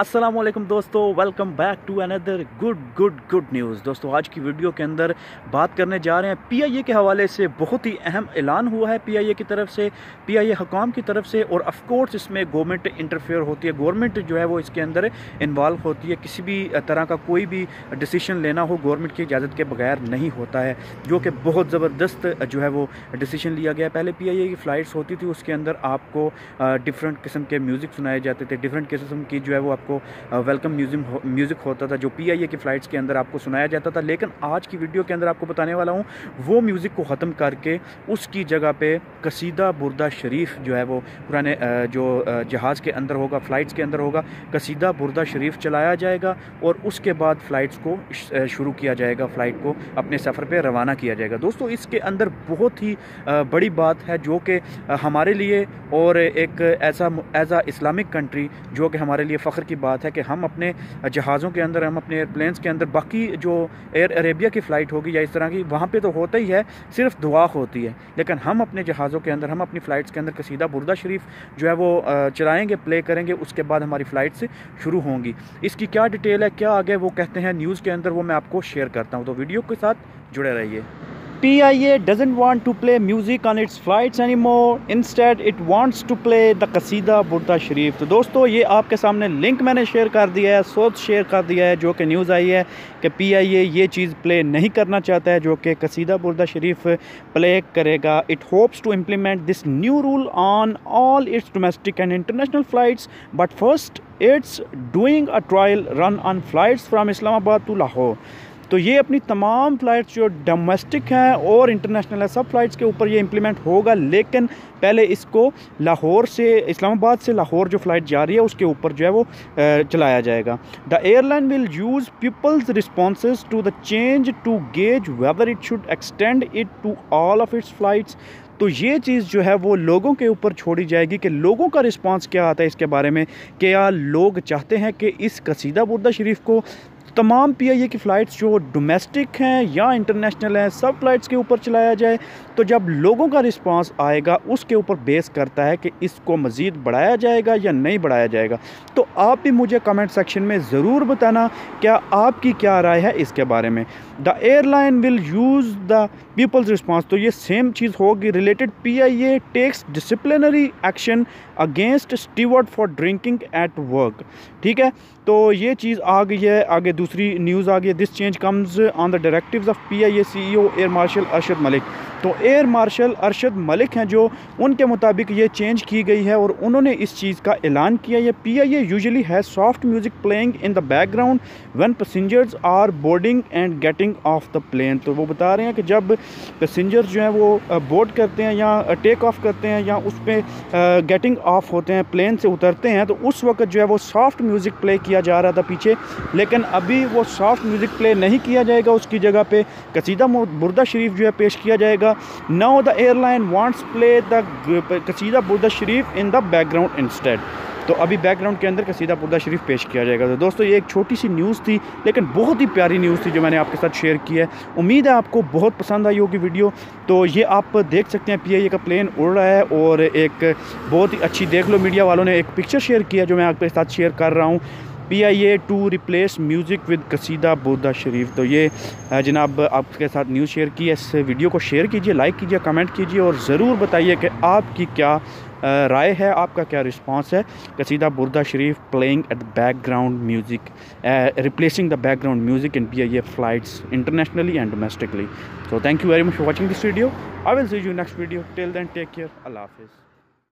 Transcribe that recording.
अस्सलाम वालेकुम दोस्तों, welcome back to another good news. दोस्तों आज की वीडियो के अंदर बात करने जा रहे हैं पीआईए के हवाले से। बहुत ही अहम ऐलान हुआ है पीआईए की तरफ से, पीआईए हुकाम की तरफ से, और ऑफ कोर्स इसमें गवर्नमेंट इंटरफेयर होती है। गवर्नमेंट जो है वो इसके अंदर इन्वॉल्व होती है। किसी भी तरह का कोई भी डिसीजन लेना हो गवर्नमेंट की इजाज़त के बगैर नहीं होता है, जो कि बहुत ज़बरदस्त जो है वो डिसीजन लिया गया। पहले पीआईए की फ़्लाइट्स होती थी, उसके अंदर आपको डिफरेंट किस्म के म्यूज़िक सुनाए जाते थे, डिफरेंट किस्म की जो है वो आपको वेलकम म्यूज़िक होता था जो पीआईए की फ़्लाइट्स के अंदर आपको सुनाया जाता था। लेकिन आज की वीडियो के अंदर आपको बताने वाला हूँ वो म्यूज़िक को ख़त्म करके उसकी जगह पे कसीदा बुर्दा शरीफ जो है वो पुराने जो जहाज़ के अंदर होगा, फ़्लाइट्स के अंदर होगा, कसीदा बुर्दा शरीफ चलाया जाएगा और उसके बाद फ़्लाइट्स को शुरू किया जाएगा, फ़्लाइट को अपने सफ़र पर रवाना किया जाएगा। दोस्तों इसके अंदर बहुत ही बड़ी बात है जो कि हमारे लिए और एक ऐसा इस्लामिक कंट्री जो कि हमारे लिए फ़ख्र की बात है कि हम अपने जहाज़ों के अंदर, हम अपने एयरप्लेन्स के अंदर, बाकी जो एयर अरेबिया की फ़्लाइट होगी या इस तरह की, वहाँ पे तो होता ही है, सिर्फ दुआ होती है। लेकिन हम अपने जहाज़ों के अंदर, हम अपनी फ़्लाइट्स के अंदर कसीदा बुर्दा शरीफ जो है वो चलाएँगे, प्ले करेंगे, उसके बाद हमारी फ़्लाइट से शुरू होंगी। इसकी क्या डिटेल है, क्या आगे वो कहते हैं न्यूज़ के अंदर, वो मैं आपको शेयर करता हूँ, तो वीडियो के साथ जुड़े रहिए। PIA doesn't want to play music on its flights anymore. Instead, it wants to play the कसीदा बुर्दा शरीफ। तो दोस्तों ये आपके सामने लिंक मैंने शेयर कर दिया है, सोच शेयर कर दिया है, जो कि न्यूज़ आई है कि PIA ये चीज़ प्ले नहीं करना चाहता है, जो कि कसीदा बुर्दा शरीफ प्ले करेगा। It hopes to implement this new rule on all its domestic and international flights, but first it's doing a trial run on flights from Islamabad to Lahore। तो ये अपनी तमाम फ़्लाइट्स जो डोमेस्टिक हैं और इंटरनेशनल है, सब फ़्लाइट्स के ऊपर ये इम्प्लीमेंट होगा। लेकिन पहले इसको लाहौर से, इस्लामाबाद से लाहौर जो फ़्लाइट जा रही है उसके ऊपर जो है वो चलाया जाएगा। The airline will use people's responses to the change to gauge whether it should extend it to all of its flights. तो ये चीज़ जो है वो लोगों के ऊपर छोड़ी जाएगी कि लोगों का रिस्पांस क्या आता है इसके बारे में। क्या लोग चाहते हैं कि इस कसीदा बुर्दा शरीफ को तमाम पीआईए की फ़्लाइट्स जो डोमेस्टिक हैं या इंटरनेशनल हैं, सब फ़्लाइट्स के ऊपर चलाया जाए। तो जब लोगों का रिस्पांस आएगा उसके ऊपर बेस करता है कि इसको मज़ीद बढ़ाया जाएगा या नहीं बढ़ाया जाएगा। तो आप भी मुझे कमेंट सेक्शन में ज़रूर बताना क्या आपकी क्या राय है इसके बारे में। The airline will use the people's response, तो ये सेम चीज़ होगी। Related PIA takes disciplinary action against steward for drinking at work. ठीक है, तो ये चीज़ आ गई है। आगे दूसरी न्यूज़ आ गई है। This change comes on the directives of PIA CEO air marshal Arshad Malik. तो एयर मार्शल अरशद मलिक हैं जो, उनके मुताबिक ये चेंज की गई है और उन्होंने इस चीज़ का ऐलान किया। ये PIA usually has soft music playing in the background when passengers are boarding and getting off the plane. तो वो बता रहे हैं कि जब पैसेंजर्स जो हैं वो बोर्ड करते हैं या टेक ऑफ करते हैं या उस पर गेटिंग ऑफ होते हैं, प्लेन से उतरते हैं, तो उस वक्त जो है वो सॉफ्ट म्यूज़िक प्ले किया जा रहा था पीछे। लेकिन अभी वो सॉफ्ट म्यूज़िक प्ले नहीं किया जाएगा, उसकी जगह पे कसीदा बुर्दा शरीफ जो है पेश किया जाएगा। Now the airline wants play the कसीदा बुर्दा शरीफ इन द बैकग्राउंड इंस्टेड। तो अभी बैकग्राउंड के अंदर कसीदा बुर्दा शरीफ पेश किया जाएगा। तो दोस्तों ये एक छोटी सी न्यूज़ थी, लेकिन बहुत ही प्यारी न्यूज़ थी जो मैंने आपके साथ शेयर की है। उम्मीद है आपको बहुत पसंद आई होगी वीडियो। तो ये आप देख सकते हैं पीआईए का प्लेन उड़ रहा है और एक बहुत ही अच्छी, देख लो मीडिया वालों ने एक पिक्चर शेयर किया जो मैं आपके साथ शेयर कर रहा हूँ। PIA to replace music with कसीदा बुर्दा शरीफ। तो ये जनाब आपके साथ न्यूज़ शेयर की है। इस वीडियो को शेयर कीजिए, लाइक कीजिए, कमेंट कीजिए और ज़रूर बताइए कि आपकी क्या राय है, आपका क्या रिस्पांस है कसीदा बुर्दा शरीफ playing at background music, replacing the background music in PIA flights internationally and domestically. So thank you very much for watching this video. I will see you next video. Till then, take care. Allah Hafiz.